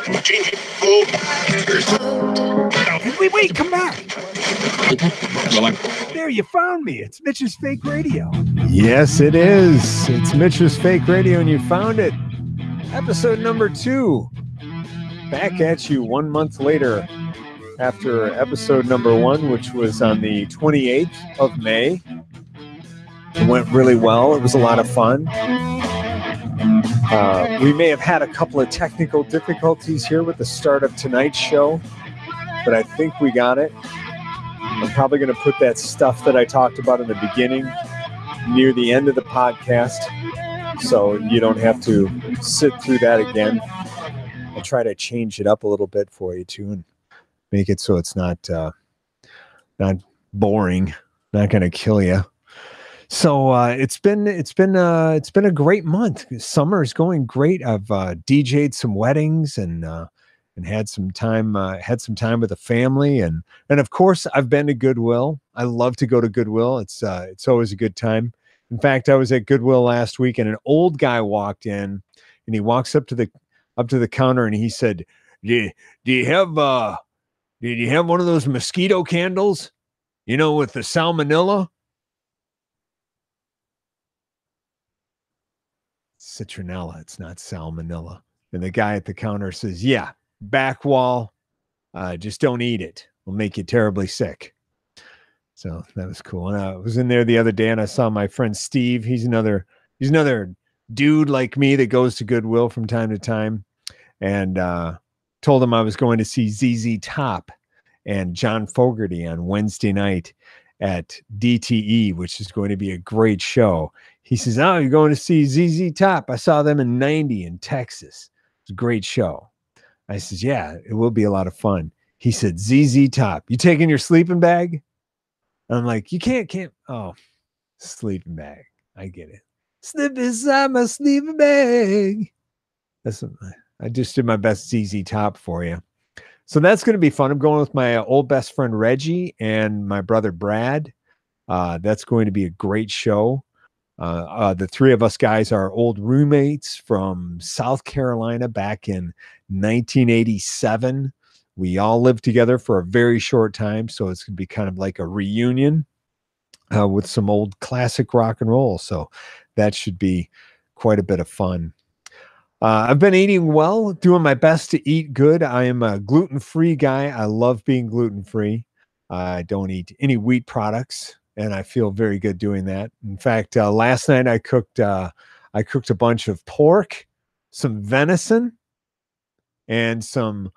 Wait, come back. There, you found me. It's Mitch's Fake Radio. Yes, it is. It's Mitch's Fake Radio, and you found it. Episode number 2. Back at you 1 month later after episode number 1, which was on the 28th of May. It went really well. It was a lot of fun. We may have had a couple of technical difficulties here with the start of tonight's show, but I think we got it. I'm probably going to put that stuff that I talked about in the beginning near the end of the podcast, so you don't have to sit through that again. I'll try to change it up a little bit for you too, and make it so it's not boring, not going to kill you. So it's been a great month. Summer's going great. I've DJ'd some weddings and had some time with the family, and of course I've been to Goodwill. I love to go to Goodwill. It's always a good time. In fact, I was at Goodwill last week, and an old guy walked in, and he walks up to the counter, and he said, "Do you have one of those mosquito candles? You know, with the salmonella?" Citronella. It's not salmonella. And the guy at the counter says, "Yeah, back wall. Just don't eat it. It'll make you terribly sick." So that was cool. And I was in there the other day, and I saw my friend Steve. He's another dude like me that goes to Goodwill from time to time, and told him I was going to see ZZ Top and John Fogerty on Wednesday night at DTE, which is going to be a great show. He says, "Oh, you're going to see ZZ Top? I saw them in '90 in Texas. It's a great show." I says, "Yeah, it will be a lot of fun." He said, "ZZ Top, you taking your sleeping bag?" And I'm like, "You can't. Oh, sleeping bag. I get it. Slip inside my sleeping bag." I just did my best ZZ Top for you. So that's going to be fun. I'm going with my old best friend Reggie and my brother Brad. That's going to be a great show. The three of us guys are old roommates from South Carolina back in 1987. We all lived together for a very short time, so it's going to be kind of like a reunion with some old classic rock and roll. So that should be quite a bit of fun. I've been eating well, doing my best to eat good. I am a gluten-free guy. I love being gluten-free. I don't eat any wheat products, and I feel very good doing that. In fact, last night I cooked a bunch of pork, some venison, and some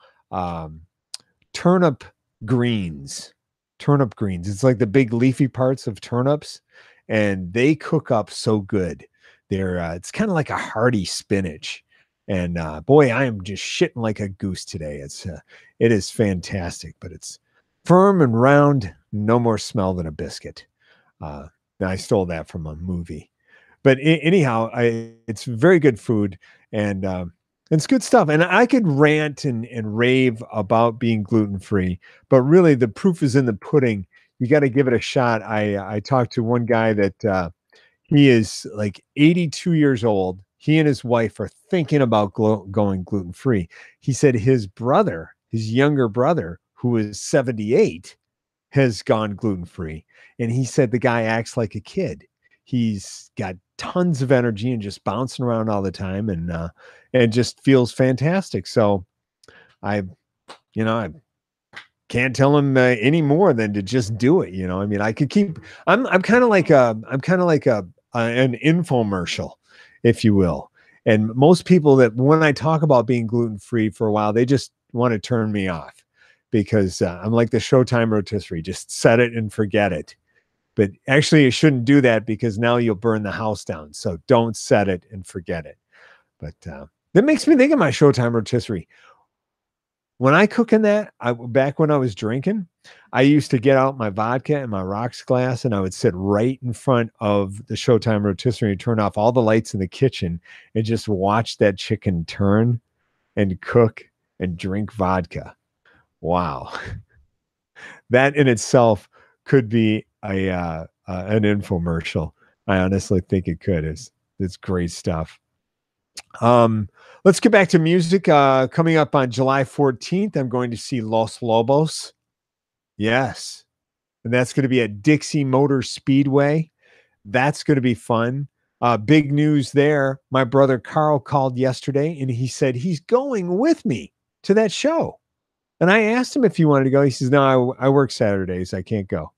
turnip greens. Turnip greens. It's like the big leafy parts of turnips, and they cook up so good. It's kind of like a hearty spinach. And boy, I am just shitting like a goose today. It is fantastic, but it's firm and round, no more smell than a biscuit. I stole that from a movie, but anyhow, it's very good food, and it's good stuff. And I could rant and rave about being gluten-free, but really the proof is in the pudding. You got to give it a shot. I talked to one guy that he is like 82 years old. He and his wife are thinking about going gluten-free. He said his younger brother, who is 78, has gone gluten-free. And he said the guy acts like a kid. He's got tons of energy and just bouncing around all the time, and just feels fantastic. So I can't tell him any more than to just do it. I mean, I could keep, I'm kind of like an infomercial, if you will. And most people that when I talk about being gluten-free for a while, they just want to turn me off because I'm like the Showtime rotisserie, just set it and forget it. But actually you shouldn't do that because now you'll burn the house down. So don't set it and forget it. But that makes me think of my Showtime rotisserie. When I cook in that, back when I was drinking, I used to get out my vodka and my rocks glass, and I would sit right in front of the Showtime rotisserie and turn off all the lights in the kitchen and just watch that chicken turn and cook and drink vodka. Wow. That in itself could be an infomercial. I honestly think it could. It's great stuff. Let's get back to music. Coming up on July 14th, I'm going to see Los Lobos. Yes. And that's going to be at Dixie Motor Speedway. That's going to be fun. Big news there. My brother Carl called yesterday and he said he's going with me to that show. And I asked him if he wanted to go. He says, no, I work Saturdays. I can't go.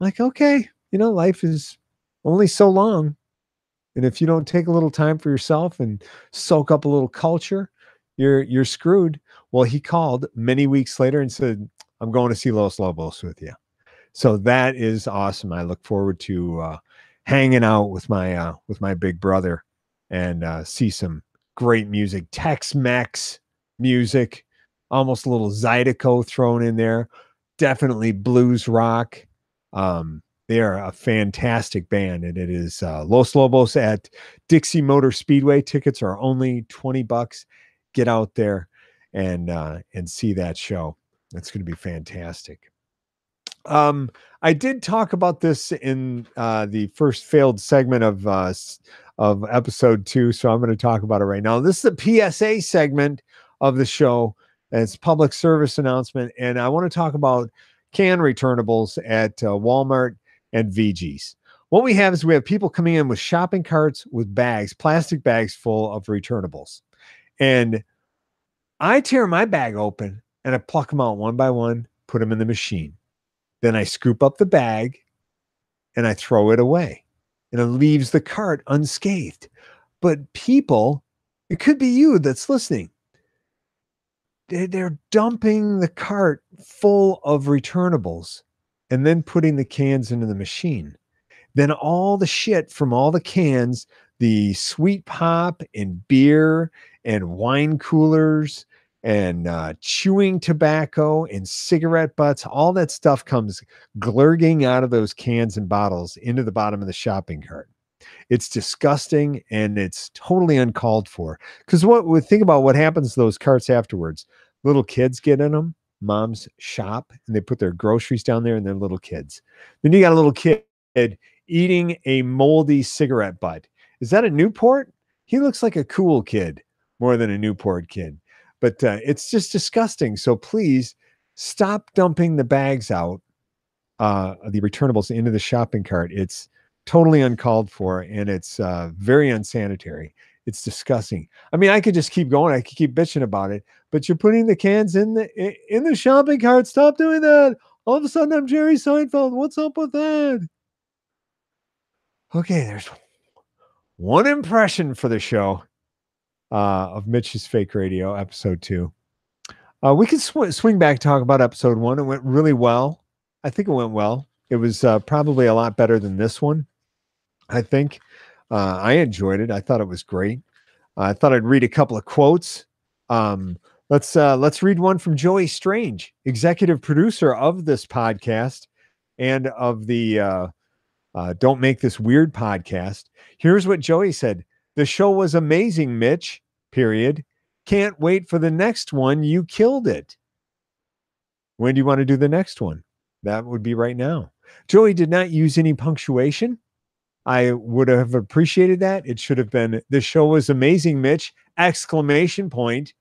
I'm like, okay, life is only so long. And if you don't take a little time for yourself and soak up a little culture, you're screwed. Well, he called many weeks later and said, I'm going to see Los Lobos with you. So that is awesome. I look forward to hanging out with my big brother and see some great music, Tex-Mex music, almost a little Zydeco thrown in there, definitely blues rock. They are a fantastic band, and it is Los Lobos at Dixie Motor Speedway. Tickets are only $20. Get out there and see that show. It's going to be fantastic. I did talk about this in the first failed segment of episode 2, so I'm going to talk about it right now. This is the PSA segment of the show. It's public service announcement, and I want to talk about can returnables at Walmart and VG's. What we have is we have people coming in with shopping carts with bags, plastic bags full of returnables. And I tear my bag open and I pluck them out one by one, put them in the machine. Then I scoop up the bag and I throw it away. And it leaves the cart unscathed. But people, it could be you that's listening, they're dumping the cart full of returnables and then putting the cans into the machine. Then all the shit from all the cans, the sweet pop and beer and wine coolers and chewing tobacco and cigarette butts, all that stuff comes glurging out of those cans and bottles into the bottom of the shopping cart. It's disgusting and it's totally uncalled for. Because think about what happens to those carts afterwards. Little kids get in them, moms shop, and they put their groceries down there and they're little kids. Then you got a little kid eating a moldy cigarette butt. Is that a Newport? He looks like a cool kid more than a Newport kid. But it's just disgusting. So please stop dumping the bags out, the returnables into the shopping cart. It's totally uncalled for, and it's very unsanitary. It's disgusting. I mean, I could just keep going. I could keep bitching about it, but you're putting the cans in the shopping cart. Stop doing that. All of a sudden, I'm Jerry Seinfeld. What's up with that? Okay, there's one impression for the show of Mitch's Fake Radio, episode 2. We can swing back and talk about episode 1. It went really well. I think it went well. It was probably a lot better than this one. I think I enjoyed it. I thought it was great. I thought I'd read a couple of quotes. Let's read one from Joey Strange, executive producer of this podcast and of the Don't Make This Weird podcast. Here's what Joey said. The show was amazing, Mitch, period. Can't wait for the next one. You killed it. When do you want to do the next one? That would be right now. Joey did not use any punctuation. I would have appreciated that. It should have been, the show was amazing, Mitch, exclamation point.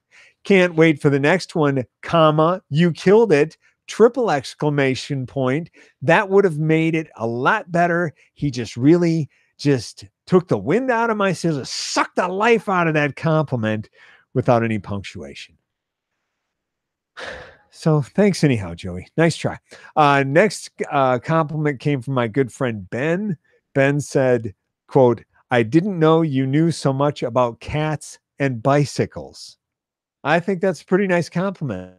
Can't wait for the next one, comma, you killed it, triple exclamation point. That would have made it a lot better. He just really just took the wind out of my sails, sucked the life out of that compliment without any punctuation. So thanks anyhow, Joey. Nice try. Next compliment came from my good friend Ben. Ben said, quote, I didn't know you knew so much about cats and bicycles. I think that's a pretty nice compliment.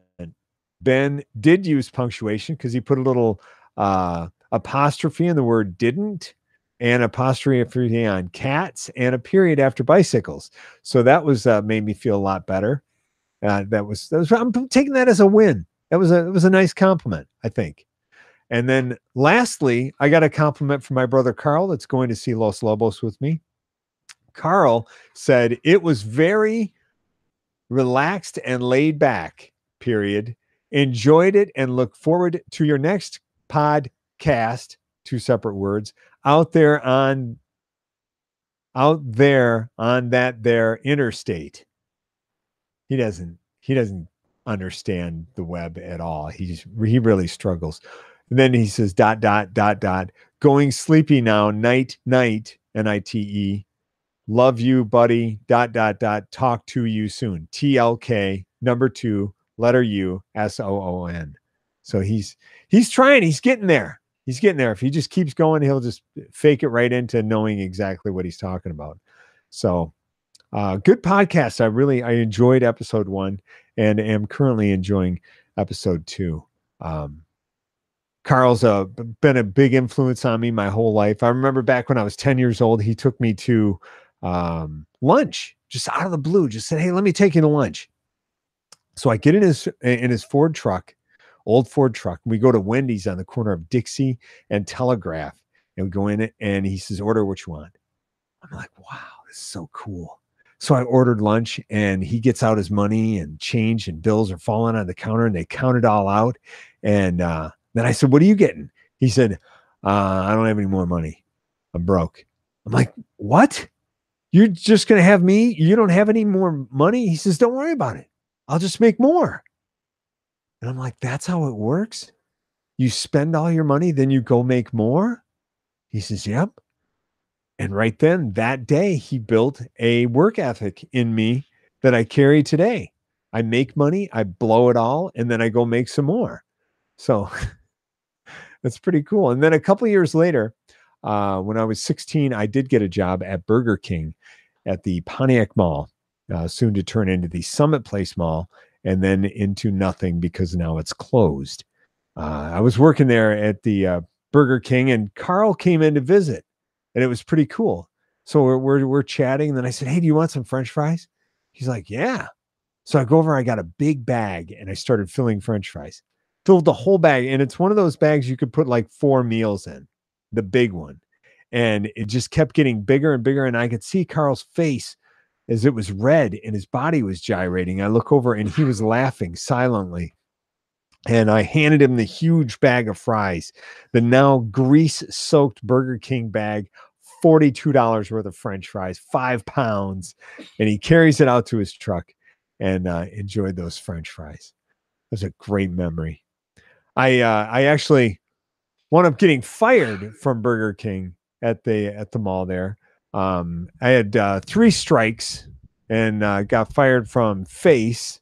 Ben did use punctuation because he put a little apostrophe in the word didn't, and apostrophe on cats, and a period after bicycles. So that was made me feel a lot better. I'm taking that as a win. It was a nice compliment, I think. And then lastly, I got a compliment from my brother Carl that's going to see Los Lobos with me. Carl said it was very relaxed and laid back, period. Enjoyed it and look forward to your next podcast, 2 separate words, out there on out there on that there interstate. He doesn't understand the web at all. He really struggles. And then he says, ... going sleepy now, night, NITE. Love you, buddy, ... talk to you soon. TLK, number 2, letter U, SOON. So he's trying, he's getting there. He's getting there. If he just keeps going, he'll just fake it right into knowing exactly what he's talking about. So good podcast. I enjoyed episode 1 and am currently enjoying episode 2. Carl's been a big influence on me my whole life. I remember back when I was 10 years old, he took me to lunch just out of the blue, just said, hey, let me take you to lunch. So I get in his Ford truck, old Ford truck. We go to Wendy's on the corner of Dixie and Telegraph, and we go in it, and he says, order what you want. I'm like, wow, this is so cool. So I ordered lunch, and he gets out his money, and change and bills are falling on the counter, and they count it all out. And then I said, what are you getting? He said, I don't have any more money. I'm broke. I'm like, what? You're just going to have me? You don't have any more money? He says, don't worry about it. I'll just make more. And I'm like, that's how it works? You spend all your money, then you go make more? He says, yep. And right then, that day, he built a work ethic in me that I carry today. I make money, I blow it all, and then I go make some more. So that's pretty cool. And then a couple of years later, when I was 16, I did get a job at Burger King at the Pontiac Mall, soon to turn into the Summit Place Mall, and then into nothing because now it's closed. I was working there at the Burger King, and Carl came in to visit, and it was pretty cool. So we're chatting, and then I said, hey, do you want some French fries? He's like, yeah. So I go over, I got a big bag, and I started filling French fries. Filled the whole bag, and it's one of those bags you could put like 4 meals in, the big one. And it just kept getting bigger and bigger, and I could see Carl's face as it was red and his body was gyrating. I look over, and he was laughing silently. And I handed him the huge bag of fries, the now grease-soaked Burger King bag, $42 worth of French fries, 5 pounds. And he carries it out to his truck and enjoyed those French fries. It was a great memory. I actually wound up getting fired from Burger King at the mall there. I had 3 strikes and got fired from Face,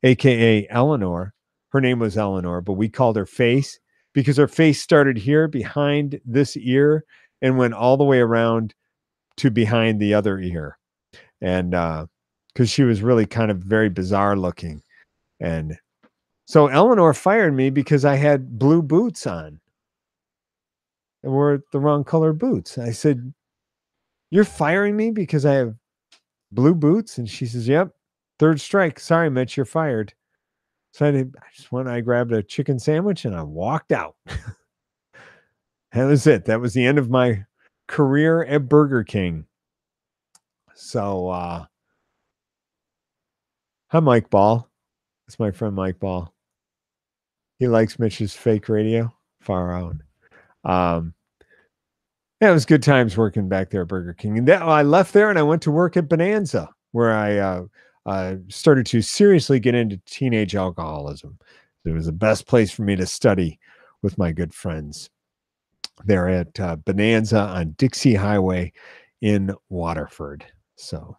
aka Eleanor. Her name was Eleanor, but we called her Face because her face started here behind this ear and went all the way around to behind the other ear. And because she was really kind of very bizarre looking. And so Eleanor fired me because I had blue boots on and wore the wrong color boots. I said, you're firing me because I have blue boots? And she says, yep, 3rd strike. Sorry, Mitch, you're fired. So I grabbed a chicken sandwich and I walked out. That was it. That was the end of my career at Burger King. So, hi, Mike Ball. That's my friend Mike Ball. He likes Mitch's fake radio. Far out. Yeah, it was good times working back there at Burger King. And I left there and I went to work at Bonanza, where I started to seriously get into teenage alcoholism. It was the best place for me to study with my good friends there at Bonanza on Dixie Highway in Waterford. So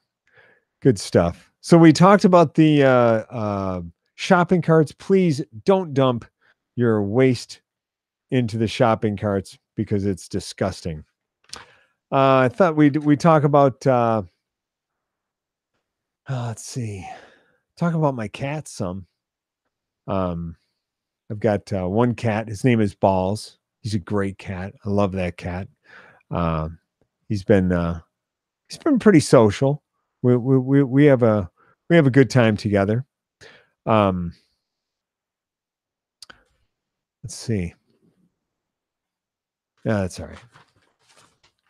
good stuff. So we talked about the shopping carts. Please don't dump your waste into the shopping carts because it's disgusting. I thought we talk about let's see, talk about my cat some. I've got one cat. His name is Balls. He's a great cat. I love that cat. He's been pretty social. We have a good time together. Let's see. Yeah, that's all right.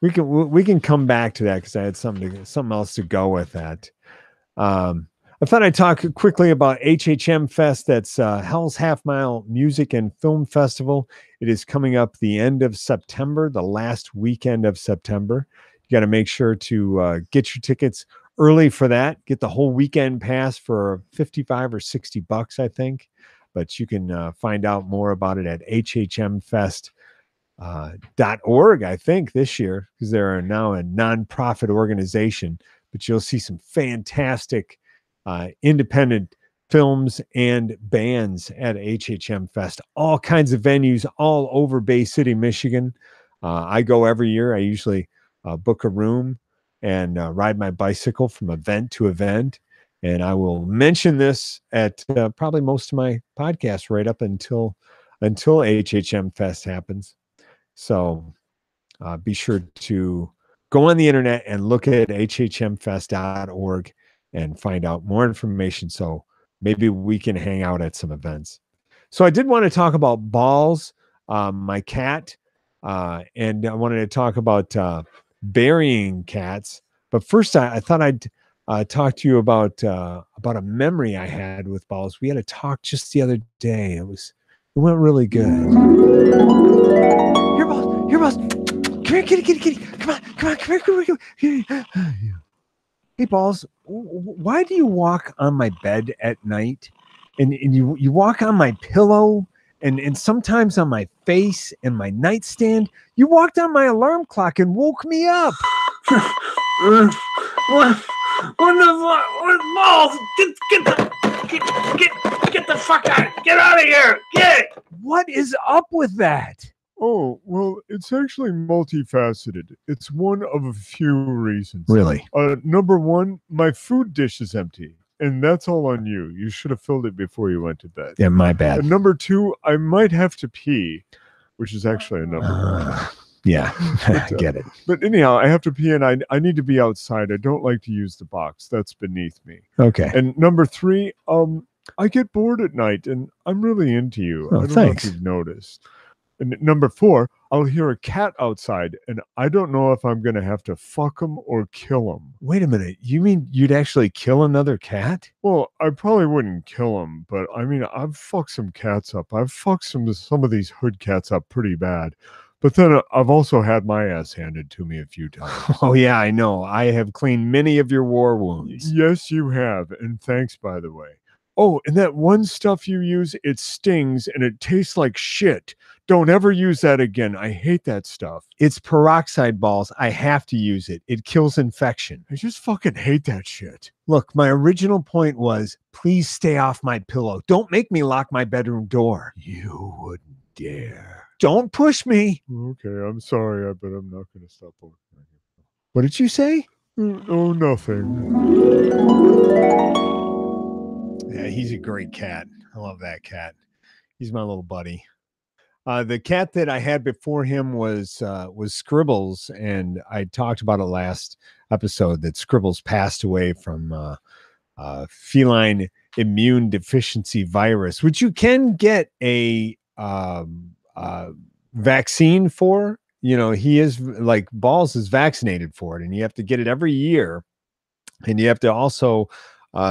We can come back to that because I had something else to go with that. I thought I'd talk quickly about HHM Fest. That's Hell's Half Mile Music and Film Festival. It is coming up the end of September, the last weekend of September. You got to make sure to get your tickets early for that. Get the whole weekend pass for 55 or 60 bucks, I think. But you can find out more about it at hhmfest.org, I think, this year, because they're now a nonprofit organization. But you'll see some fantastic independent films and bands at HHM Fest. All kinds of venues all over Bay City, Michigan. I go every year. I usually book a room and ride my bicycle from event to event. And I will mention this at probably most of my podcasts right up until HHM Fest happens. So be sure to go on the internet and look at hhmfest.org and find out more information. So maybe we can hang out at some events. So I did want to talk about Balls, my cat, and I wanted to talk about burying cats. But first, I thought I'd talk to you about a memory I had with Balls. We had a talk just the other day. It went really good. Here, Balls. Come here, kitty. Come on. Come here. Hey, Balls, why do you walk on my bed at night? And you walk on my pillow and sometimes on my face and my nightstand. You walked on my alarm clock and woke me up. What Balls? Get the fuck out! Get out of here! Get! What is up with that? Oh, well, it's actually multifaceted. It's one of a few reasons. Really? Number one, my food dish is empty, and that's all on you. You should have filled it before you went to bed. Yeah, my bad. And number two, I might have to pee, which is actually a number one. Yeah, I get it. But anyhow, I have to pee, and I need to be outside. I don't like to use the box. That's beneath me. Okay. And number three, I get bored at night, and I'm really into you. Oh, I don't thanks. know if you've noticed. And number four, I'll hear a cat outside, and I don't know if I'm going to have to fuck him or kill him. Wait a minute. You mean you'd actually kill another cat? Well, I probably wouldn't kill him, but I mean, I've fucked some cats up. I've fucked some of these hood cats up pretty bad. But then I've also had my ass handed to me a few times. Oh, yeah, I know. I have cleaned many of your war wounds. Yes, you have. And thanks, by the way. Oh, and that one stuff you use, it stings and it tastes like shit. Don't ever use that again. I hate that stuff. It's peroxide, Balls. I have to use it. It kills infection. I just fucking hate that shit. Look, my original point was, please stay off my pillow. Don't make me lock my bedroom door. You wouldn't dare. Don't push me. Okay, I'm sorry, but I'm not going to stop looking at you. What did you say? Oh, nothing. Yeah, he's a great cat. I love that cat. He's my little buddy. The cat that I had before him was Scribbles, and I talked about it last episode that Scribbles passed away from feline immune deficiency virus, which you can get a vaccine for. You know, he is like Balls is vaccinated for it, and you have to get it every year, and you have to also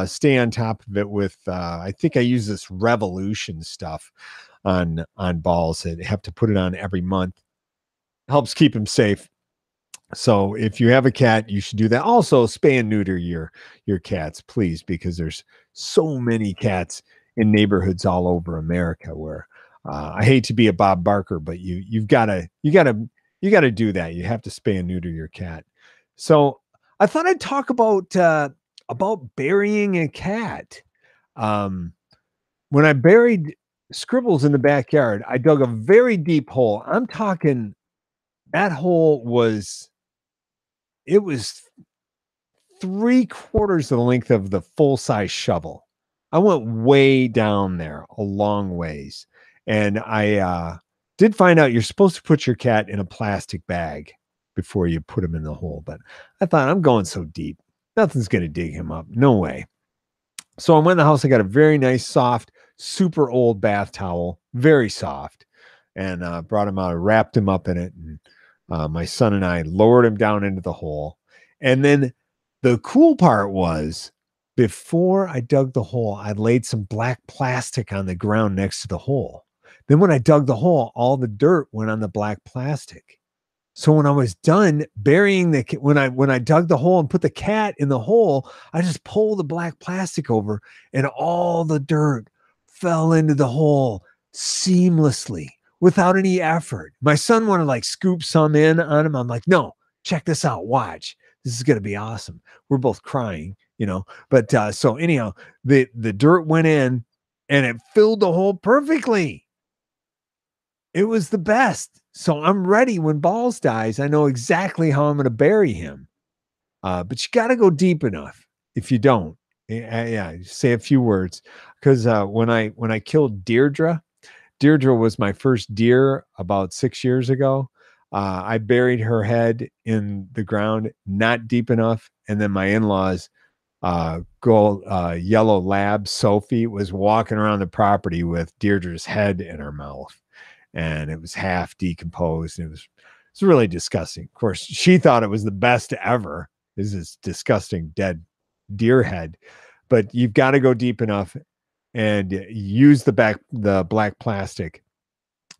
stay on top of it with I think I use this Revolution stuff on Balls. I have to put it on every month. Helps keep him safe. So if you have a cat, you should do that. Also, spay and neuter your cats, please, because there's so many cats in neighborhoods all over America where I hate to be a Bob Barker, but you gotta do that. You have to spay and neuter your cat. So I thought I'd talk about burying a cat. When I buried Scribbles in the backyard, I dug a very deep hole. I'm talking that hole was 3/4 of the length of the full-size shovel. I went way down there, a long ways. And I did find out you're supposed to put your cat in a plastic bag before you put him in the hole. But I thought, I'm going so deep. Nothing's going to dig him up. No way. So I went in the house. I got a very nice, soft, super old bath towel, very soft, and brought him out. I wrapped him up in it. And my son and I lowered him down into the hole. And then the cool part was, before I dug the hole, I laid some black plastic on the ground next to the hole. Then when I dug the hole, all the dirt went on the black plastic. So when I was done burying when I dug the hole and put the cat in the hole, I just pulled the black plastic over and all the dirt fell into the hole seamlessly without any effort. My son wanted to like scoop some in on him. I'm like, no, check this out. Watch. This is going to be awesome. We're both crying, but so anyhow, the dirt went in and it filled the hole perfectly. It was the best. So I'm ready when Balls dies. I know exactly how I'm going to bury him. But you got to go deep enough. If you don't, say a few words. Because when I killed Deirdre was my first deer about 6 years ago. I buried her head in the ground, not deep enough. And then my in-laws, yellow lab Sophie, was walking around the property with Deirdre's head in her mouth. And it was half decomposed. It was really disgusting. Of course, she thought it was the best ever. Is this disgusting dead deer head? But you've got to go deep enough and use the black plastic,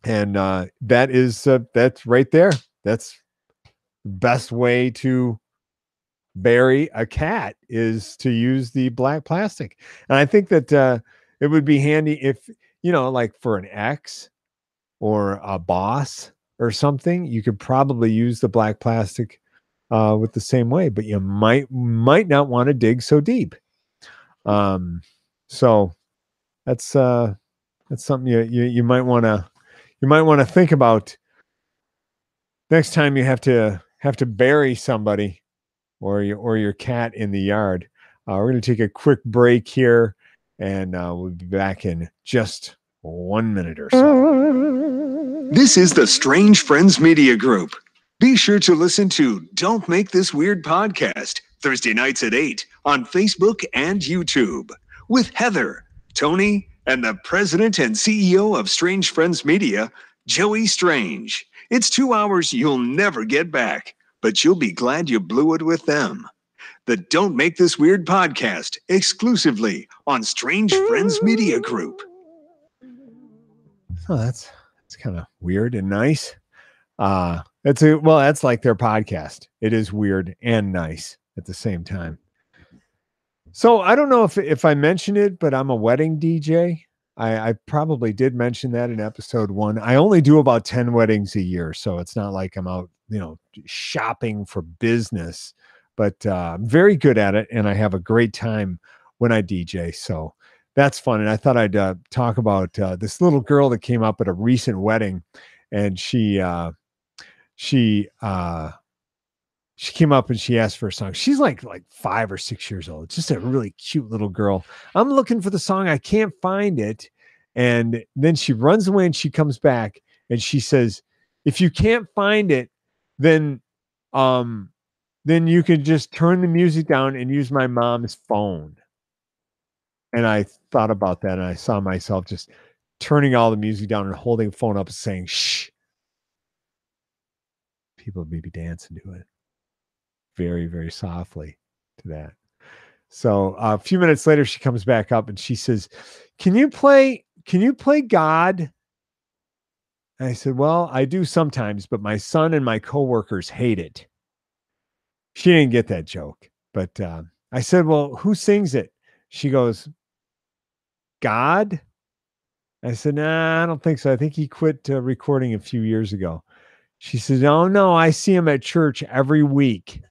and that's right there. That's the best way to bury a cat is to use the black plastic. And I think that it would be handy if like for an ex or a boss or something, you could probably use the black plastic with the same way, but you might not want to dig so deep. So that's something you might want to think about next time you have to bury somebody or your cat in the yard. We're going to take a quick break here, and we'll be back in just 1 minute or so. This is the Strange Friends Media Group. Be sure to listen to Don't Make This Weird podcast Thursday nights at 8 on Facebook and YouTube with Heather, Tony, and the president and CEO of Strange Friends Media, Joey Strange. It's 2 hours you'll never get back, but you'll be glad you blew it with them. The Don't Make This Weird podcast exclusively on Strange Friends Media Group. Oh, that's kind of weird and nice. That's like their podcast. It is weird and nice at the same time. So I don't know if I mentioned it, but I'm a wedding DJ. I probably did mention that in episode 1. I only do about 10 weddings a year, so it's not like I'm out, shopping for business, but I'm very good at it, and I have a great time when I DJ. So that's fun. And I thought I'd talk about this little girl that came up at a recent wedding, and she came up and she asked for a song. She's like 5 or 6 years old. Just a really cute little girl. I'm looking for the song. I can't find it. And then she runs away and she comes back and she says, if you can't find it, then you can just turn the music down and use my mom's phone. And I thought about that, and I saw myself just turning all the music down and holding the phone up and saying, shh. People would be dancing to it very, very softly to that. So a few minutes later, she comes back up and she says, can you play God? And I said, well, I do sometimes, but my son and my coworkers hate it. She didn't get that joke, but I said, well, who sings it? She goes, God? I said, nah, I don't think so. I think he quit recording a few years ago. She says, oh, no, I see him at church every week.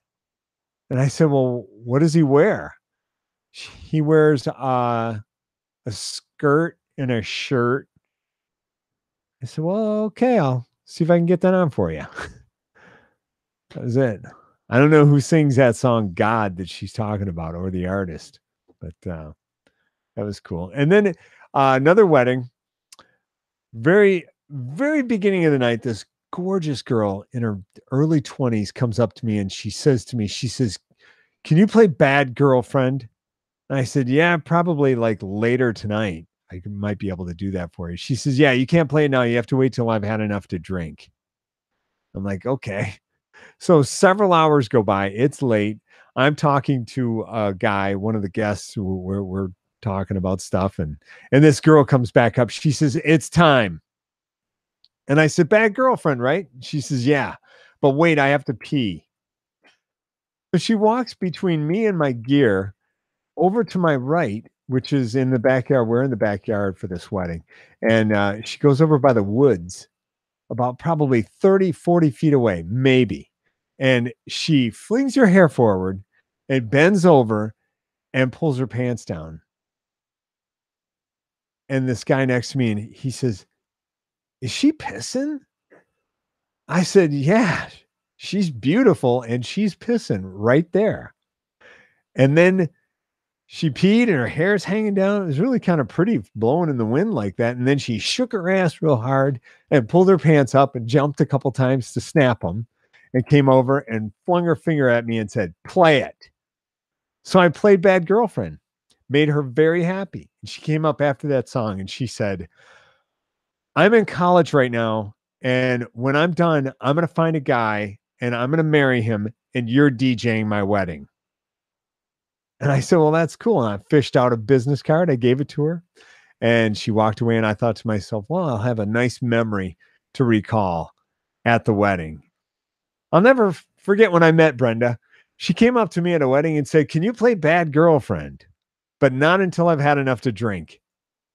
And I said, well, what does he wear? He wears a skirt and a shirt. I said, well, okay, I'll see if I can get that on for you. That was it. I don't know who sings that song, God, that she's talking about, or the artist, but that was cool. And then another wedding, very, very beginning of the night, this gorgeous girl in her early 20s comes up to me and she says, can you play Bad Girlfriend? And I said, yeah, probably like later tonight. I might be able to do that for you. She says, yeah, you can't play it now. You have to wait till I've had enough to drink. I'm like, okay. So several hours go by. It's late. I'm talking to a guy, one of the guests who we're talking about stuff. And this girl comes back up. She says, it's time. And I said, Bad Girlfriend, right? She says, yeah. But wait, I have to pee. So she walks between me and my gear over to my right, which is in the backyard. We're in the backyard for this wedding. And she goes over by the woods about probably 30, 40 feet away, maybe. And she flings her hair forward and bends over and pulls her pants down. And this guy next to me, and he says, "Is she pissing?" I said, "Yeah, she's beautiful and she's pissing right there." And then she peed and her hair's hanging down. It was really kind of pretty blowing in the wind like that. And then she shook her ass real hard and pulled her pants up and jumped a couple times to snap them and came over and flung her finger at me and said, "Play it." So I played Bad Girlfriend, made her very happy. And she came up after that song and she said, "I'm in college right now. And when I'm done, I'm going to find a guy and I'm going to marry him. And you're DJing my wedding." And I said, "Well, that's cool." And I fished out a business card. I gave it to her and she walked away. And I thought to myself, well, I'll have a nice memory to recall at the wedding. I'll never forget when I met Brenda. She came up to me at a wedding and said, "Can you play Bad Girlfriend?" But not until I've had enough to drink.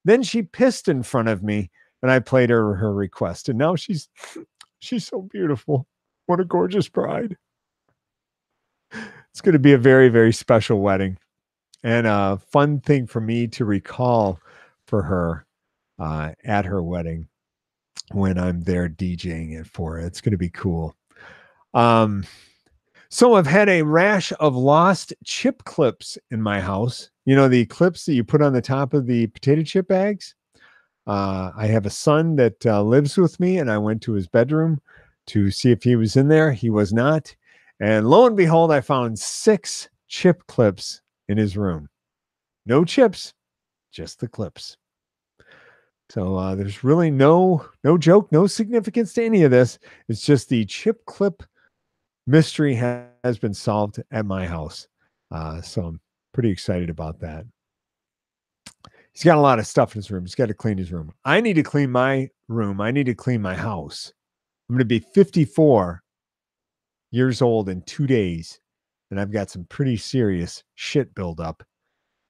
Then she pissed in front of me and I played her request. And now she's so beautiful. What a gorgeous bride. It's going to be a very, very special wedding and a fun thing for me to recall for her at her wedding when I'm there DJing it for her. It's going to be cool. So I've had a rash of lost chip clips in my house. You know, the clips that you put on the top of the potato chip bags. I have a son that lives with me, and I went to his bedroom to see if he was in there. He was not. And lo and behold, I found 6 chip clips in his room. No chips, just the clips. So there's really no joke, no significance to any of this. It's just the chip clip mystery has been solved at my house. So I'm pretty excited about that. He's got a lot of stuff in his room. He's got to clean his room. I need to clean my room. I need to clean my house. I'm going to be 54 years old in 2 days, and I've got some pretty serious shit build up.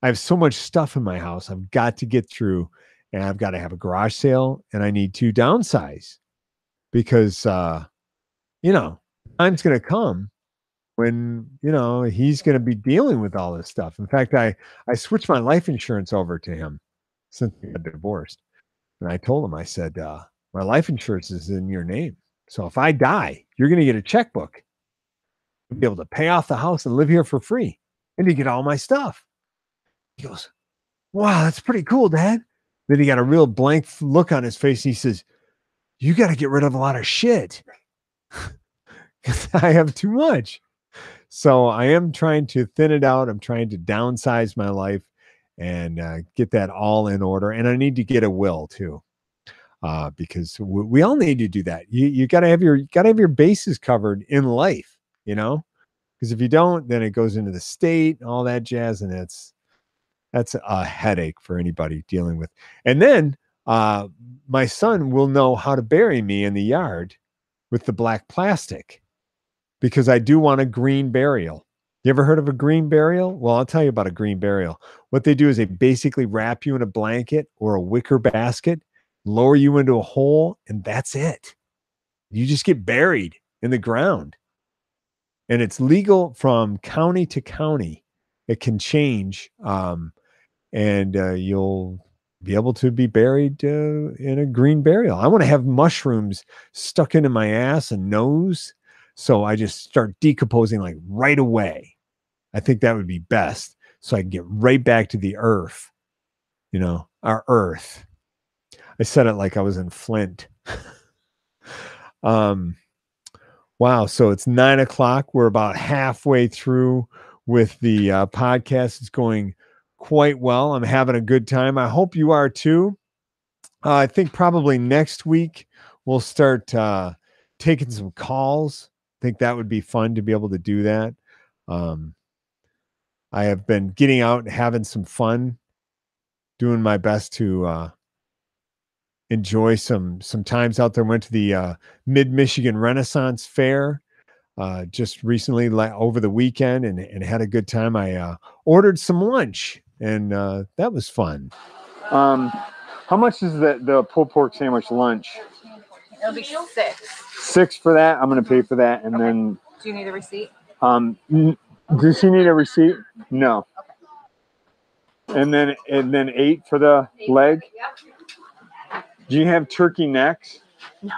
I have so much stuff in my house I've got to get through, and I've got to have a garage sale, and I need to downsize because, time's going to come when, he's going to be dealing with all this stuff. In fact, I switched my life insurance over to him since we got divorced. And I told him, I said, my life insurance is in your name. So if I die, you're going to get a checkbook. You'll be able to pay off the house and live here for free. And you get all my stuff. He goes, "Wow, that's pretty cool, Dad." Then he got a real blank look on his face. He says, "You got to get rid of a lot of shit." I have too much. So I am trying to thin it out. I'm trying to downsize my life and get that all in order. And I need to get a will too, because we all need to do that. You got to have your bases covered in life, because if you don't, then it goes into the state, all that jazz, and that's a headache for anybody dealing with. And then my son will know how to bury me in the yard with the black plastic, because I do want a green burial. You ever heard of a green burial? Well, I'll tell you about a green burial. What they do is they basically wrap you in a blanket or a wicker basket, lower you into a hole, and that's it. You just get buried in the ground. And it's legal from county to county. It can change. And you'll be able to be buried in a green burial. I want to have mushrooms stuck into my ass and nose, so I just start decomposing like right away. I think that would be best, so I can get right back to the earth, our earth. I said it like I was in Flint. Wow, so it's 9:00. We're about halfway through with the podcast. It's going quite well. I'm having a good time. I hope you are too. I think probably next week we'll start taking some calls. I think that would be fun to be able to do that. I have been getting out and having some fun, doing my best to enjoy some times out there. Went to the Mid-Michigan Renaissance Fair just recently, over the weekend, and had a good time. I ordered some lunch, and that was fun. How much is the pulled pork sandwich lunch? It'll be $6. $6 for that. I'm going to pay for that, and then. Do you need a receipt? Does she need a receipt? No. Okay. And then $8 for the leg. Yep. Do you have turkey necks? No.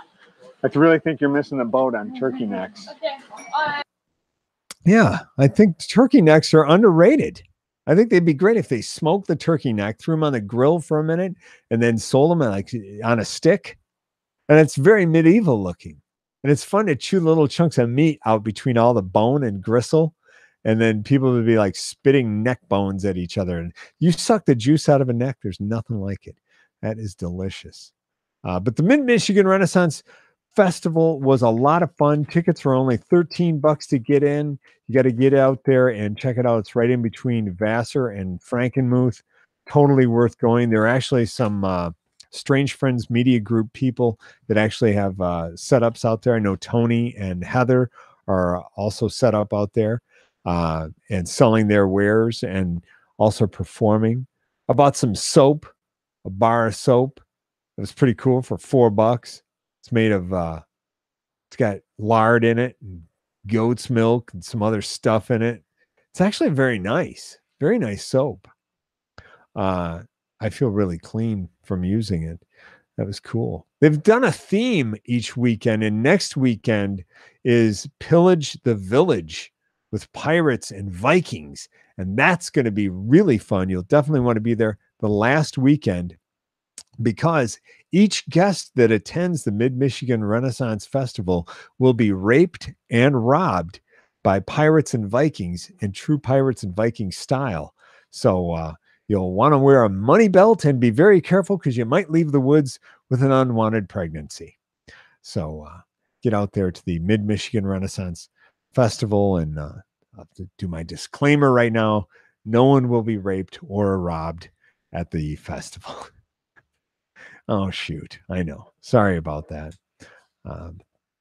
I really think you're missing the boat on turkey necks. Okay. Yeah, I think turkey necks are underrated. I think they'd be great if they smoked the turkey neck, threw them on the grill for a minute, and then sold them on a stick. And it's very medieval looking. And it's fun to chew little chunks of meat out between all the bone and gristle. And then people would be like spitting neck bones at each other. And you suck the juice out of a neck. There's nothing like it. That is delicious. But the Mid-Michigan Renaissance Festival was a lot of fun. Tickets were only $13 to get in. You got to get out there and check it out. It's right in between Vassar and Frankenmuth. Totally worth going. There are actually some Strange Friends Media Group people that actually have setups out there. I know Tony and Heather are also set up out there and selling their wares and also performing. About some soap, a bar of soap. It was pretty cool for $4. It's made of, it's got lard in it and goat's milk and some other stuff in it. It's actually very nice soap. I feel really clean from using it. That was cool. They've done a theme each weekend, and next weekend is Pillage the Village with pirates and Vikings. And that's going to be really fun. You'll definitely want to be there the last weekend, because each guest that attends the Mid-Michigan Renaissance Festival will be raped and robbed by pirates and Vikings in true pirates and Vikings style. So you'll want to wear a money belt and be very careful, because you might leave the woods with an unwanted pregnancy. So get out there to the Mid-Michigan Renaissance Festival, and I'll have to do my disclaimer right now. No one will be raped or robbed at the festival. Oh, shoot. I know. Sorry about that.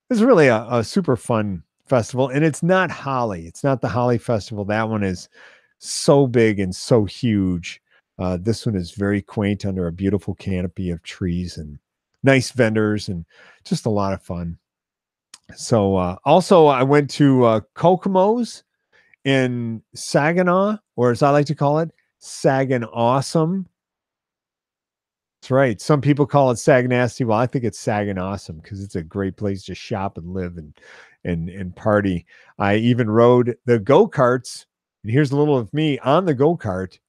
It's really a super fun festival, and it's not Holly. It's not the Holly Festival. That one is so big and so huge. This one is very quaint under a beautiful canopy of trees and nice vendors and just a lot of fun. So also I went to Kokomo's in Saginaw, or as I like to call it, Sagan-Awesome. That's right. Some people call it Sagnasty. Well, I think it's Sagan-Awesome because it's a great place to shop and live and party. I even rode the go-karts. And here's a little of me on the go-kart.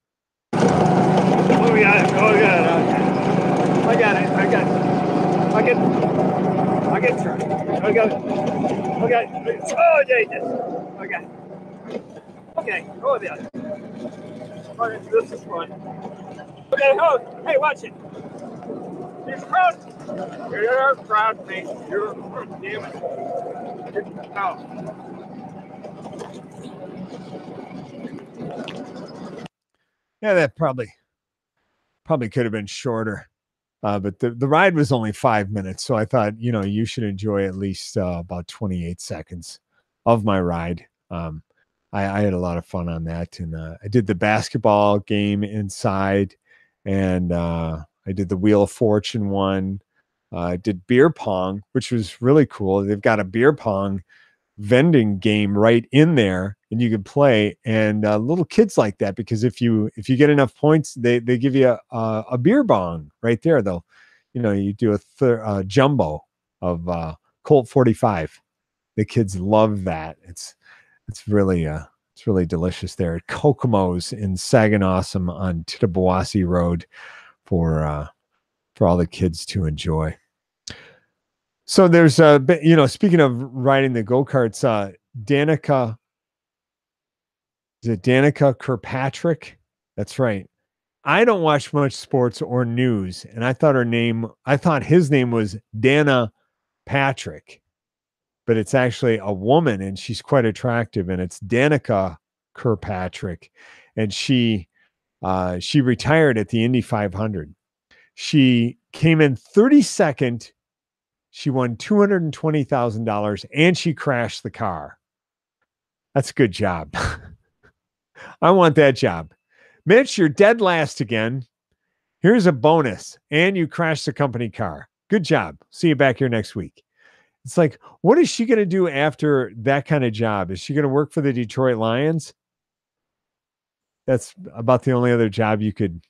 Oh, we got it. Oh, we got it. I got it. I got it. I get through. I got it. Okay. Oh, Jesus. Okay. Okay. Go there. Okay, this is fun. Okay, oh, hey, watch it. You're proud. You're a proud face. You're damn it. Oh. Yeah, that probably could have been shorter. But the ride was only 5 minutes. So I thought, you should enjoy at least about 28 seconds of my ride. I had a lot of fun on that. And I did the basketball game inside, and I did the Wheel of Fortune one. I did beer pong, which was really cool. They've got a beer pong vending game right in there, and you can play. And little kids like that, because if you get enough points, they give you a beer bong right there. They'll, you do a jumbo of Colt 45. The kids love that. It's really delicious there at Kokomo's in Sagan-Awesome on Tittabawassee Road for all the kids to enjoy. So there's speaking of riding the go-karts, Danica Kirkpatrick? That's right. I don't watch much sports or news, and I thought his name was Dana Patrick, but it's actually a woman, and she's quite attractive, and it's Danica Kirkpatrick, and she retired at the Indy 500. She came in 32nd. She won $220,000 and she crashed the car. That's a good job. I want that job. Mitch, you're dead last again. Here's a bonus. And you crashed the company car. Good job. See you back here next week. It's like, what is she going to do after that kind of job? Is she going to work for the Detroit Lions? That's about the only other job you could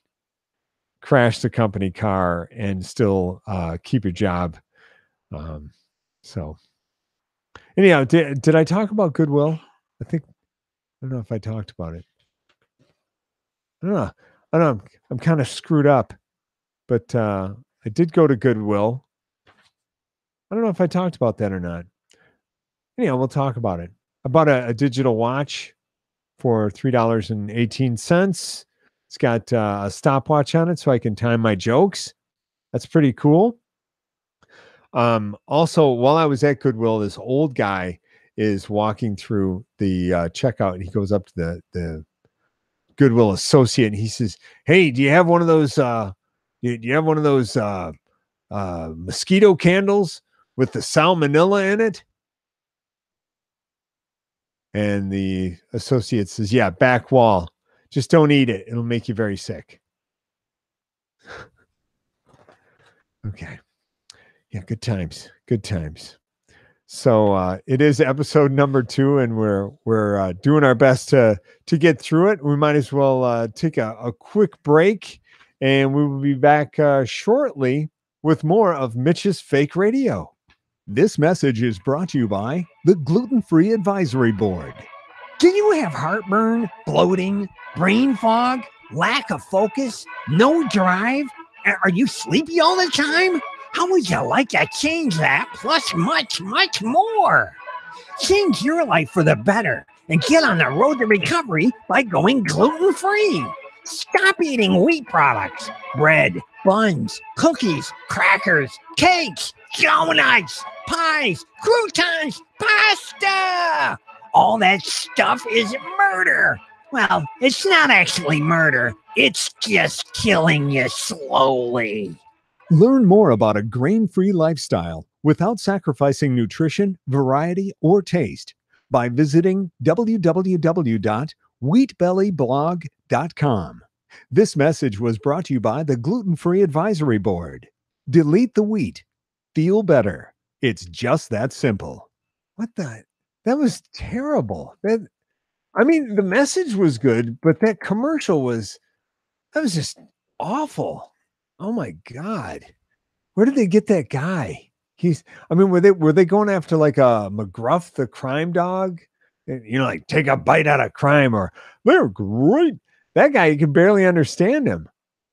crash the company car and still keep your job. So anyhow, did I talk about Goodwill? I don't know if I talked about it. I don't know. I'm kind of screwed up, but I did go to Goodwill. I don't know if I talked about that or not. Anyhow, we'll talk about it. I bought a digital watch for $3.18. It's got a stopwatch on it so I can time my jokes. That's pretty cool. Also, while I was at Goodwill, this old guy is walking through the checkout, and he goes up to the Goodwill associate, and he says, "Hey, do you have one of those? Do you have one of those mosquito candles with the salmonella in it?" And the associate says, "Yeah, back wall. Just don't eat it. It'll make you very sick." Okay. Yeah, good times. Good times. So it is episode number 2, and we're doing our best to get through it. We might as well take a quick break, and we will be back shortly with more of Mitch's Fake Radio. This message is brought to you by the Gluten-Free Advisory Board. Do you have heartburn, bloating, brain fog, lack of focus, no drive? Are you sleepy all the time? How would you like to change that, plus much, much more? Change your life for the better and get on the road to recovery by going gluten-free. Stop eating wheat products, bread, buns, cookies, crackers, cakes, donuts, pies, croutons, pasta. All that stuff is murder. Well, it's not actually murder. It's just killing you slowly. Learn more about a grain-free lifestyle without sacrificing nutrition, variety, or taste by visiting www.wheatbellyblog.com. This message was brought to you by the Gluten-Free Advisory Board. Delete the wheat. Feel better. It's just that simple. What the? That was terrible. The message was good, but that commercial was just awful. Oh my God. Where did they get that guy? Were they going after like a McGruff, the crime dog? Like take a bite out of crime, or they're great. That guy, you can barely understand him.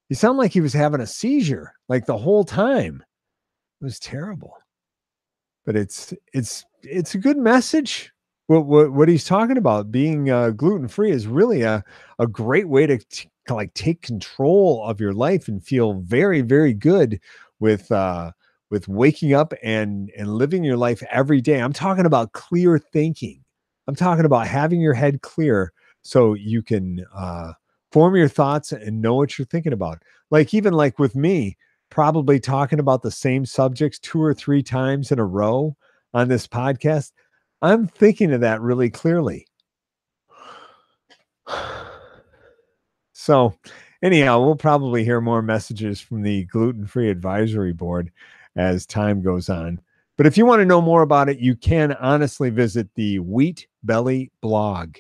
He sounded like he was having a seizure like the whole time. It was terrible. But it's a good message. What he's talking about, being gluten-free, is really a great way to like take control of your life and feel very, very good with waking up and living your life every day. I'm talking about clear thinking. I'm talking about having your head clear so you can form your thoughts and know what you're thinking about. Like even like with me, probably talking about the same subjects 2 or 3 times in a row on this podcast, I'm thinking of that really clearly. So anyhow, we'll probably hear more messages from the Gluten-Free Advisory Board as time goes on. But if you want to know more about it, you can honestly visit the Wheat Belly blog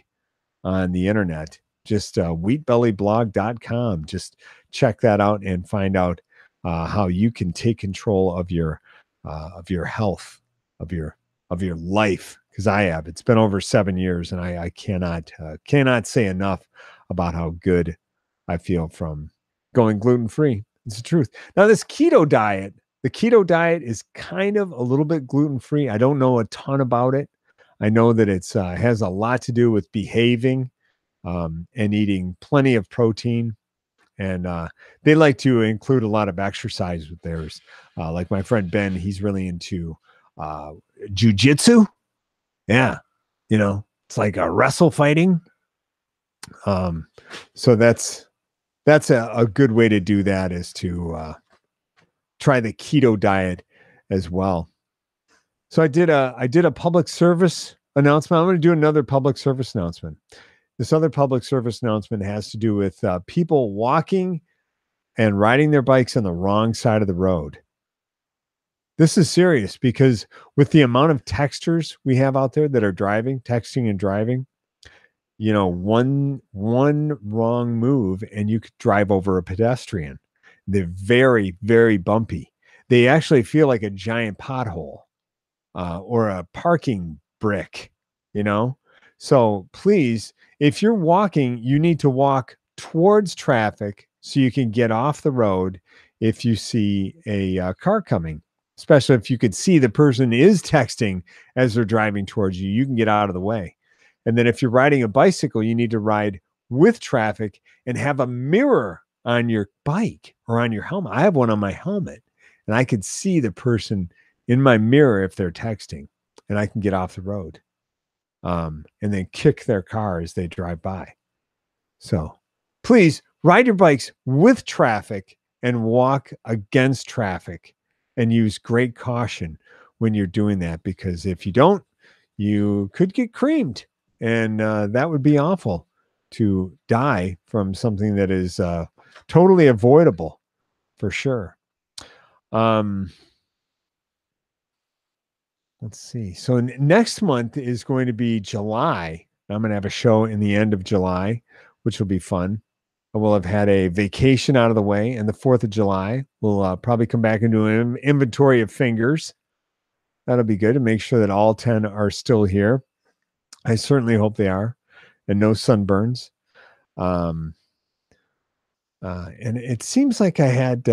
on the internet. Just wheatbellyblog.com. Just check that out and find out how you can take control of your health, of your life. Because I have. It's been over 7 years, and I cannot say enough about how good I feel from going gluten-free. It's the truth. Now, this keto diet, the keto diet is kind of a little bit gluten-free. I don't know a ton about it. I know that it's has a lot to do with behaving and eating plenty of protein. And they like to include a lot of exercise with theirs. Like my friend Ben, he's really into jujitsu. Yeah. It's like a wrestle fighting. So that's a good way to do that, is to try the keto diet as well. So I did a public service announcement. I'm going to do another public service announcement. This other public service announcement has to do with people walking and riding their bikes on the wrong side of the road. This is serious because with the amount of texters we have out there that are texting and driving, one wrong move and you could drive over a pedestrian. They're very, very bumpy. They actually feel like a giant pothole or a parking brick, So please, if you're walking, you need to walk towards traffic so you can get off the road if you see a car coming. Especially if you could see the person is texting as they're driving towards you, you can get out of the way. And then if you're riding a bicycle, you need to ride with traffic and have a mirror on your bike or on your helmet. I have one on my helmet and I could see the person in my mirror if they're texting and I can get off the road and then kick their car as they drive by. So please ride your bikes with traffic and walk against traffic. And use great caution when you're doing that, because if you don't, you could get creamed. And that would be awful to die from something that is totally avoidable for sure. Let's see. So next month is going to be July. I'm going to have a show in the end of July, which will be fun. We'll have had a vacation out of the way, and the 4th of July, we'll probably come back and do an inventory of fingers. That'll be good to make sure that all 10 are still here. I certainly hope they are, and no sunburns. And it seems like I had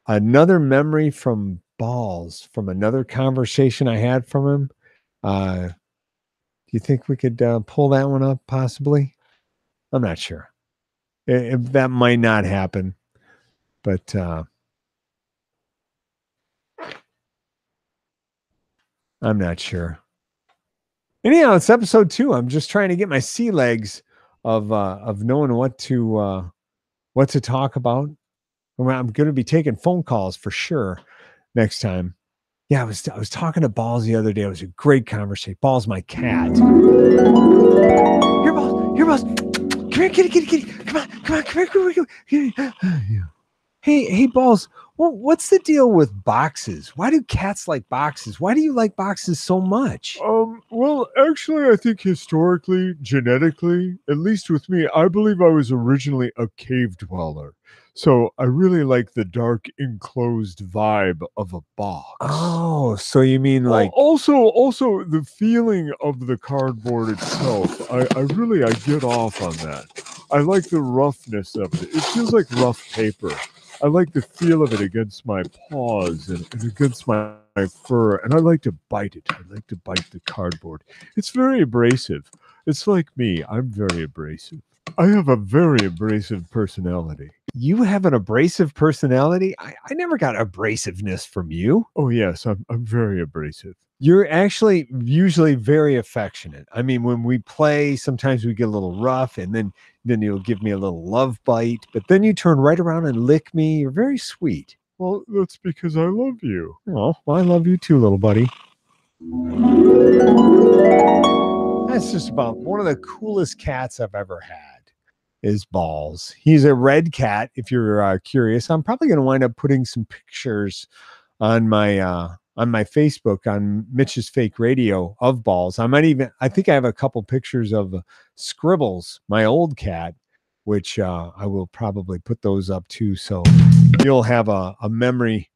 another memory from Balls from another conversation I had from him. Do you think we could pull that one up possibly? I'm not sure. That might not happen, but I'm not sure. Anyhow, it's episode 2. I'm just trying to get my sea legs of knowing what to talk about. I'm going to be taking phone calls for sure next time. Yeah, I was talking to Balls the other day. It was a great conversation. Balls, my cat. Here, Balls. Come here, kitty. Come on, come here. Hey, Balls. Well, what's the deal with boxes? Why do cats like boxes? Why do you like boxes so much? Well, actually, I think historically, genetically, at least with me, I believe I was originally a cave dweller. So I really like the dark, enclosed vibe of a box. Oh, so you mean like... Also the feeling of the cardboard itself. I get off on that. I like the roughness of it. It feels like rough paper. I like the feel of it against my paws and against my fur, and I like to bite it. I like to bite the cardboard. It's very abrasive. It's like me. I'm very abrasive. I have a very abrasive personality. You have an abrasive personality? I never got abrasiveness from you. Oh, yes. I'm very abrasive. You're actually usually very affectionate. I mean, when we play, sometimes we get a little rough, and then you'll give me a little love bite, but then you turn right around and lick me. You're very sweet. Well, that's because I love you. Oh, well, I love you too, little buddy. That's just about one of the coolest cats I've ever had is Balls. He's a red cat, if you're curious. I'm probably going to wind up putting some pictures on my Facebook on Mitch's Fake Radio of Balls. I think I have a couple pictures of Scribbles, my old cat, which I will probably put those up too. So you'll have a memory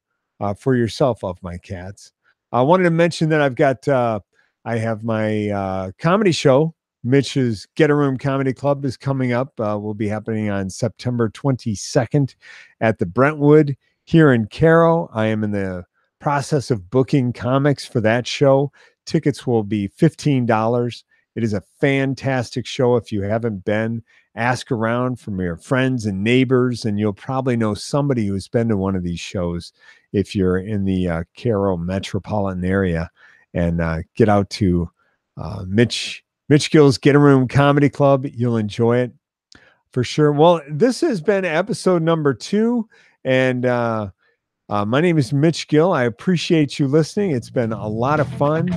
for yourself of my cats. I wanted to mention that I have my comedy show. Mitch's Get a Room Comedy Club is coming up. Will be happening on September 22nd at the Brentwood here in Caro. I am in the process of booking comics for that show. Tickets will be $15. It is a fantastic show. If you haven't been, ask around from your friends and neighbors, and you'll probably know somebody who's been to one of these shows if you're in the Caro metropolitan area. And get out to Mitch Gill's Get a Room Comedy Club. You'll enjoy it for sure. Well, this has been episode number 2. And my name is Mitch Gill. I appreciate you listening. It's been a lot of fun.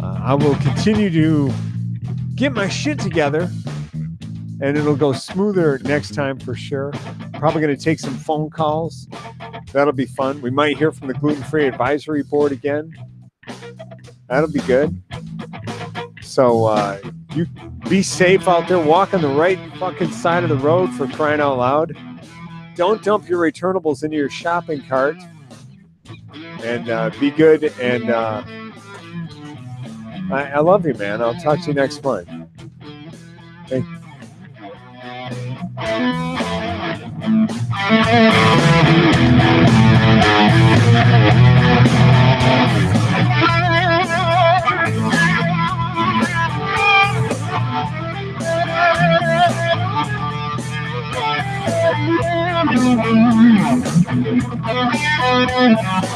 I will continue to get my shit together, and it'll go smoother next time for sure. Probably going to take some phone calls. That'll be fun. We might hear from the Gluten-Free Advisory Board again. That'll be good. So you be safe out there. Walk on the right fucking side of the road, for crying out loud. Don't dump your returnables into your shopping cart. And be good. And I love you, man. I'll talk to you next month. Okay. Thank you.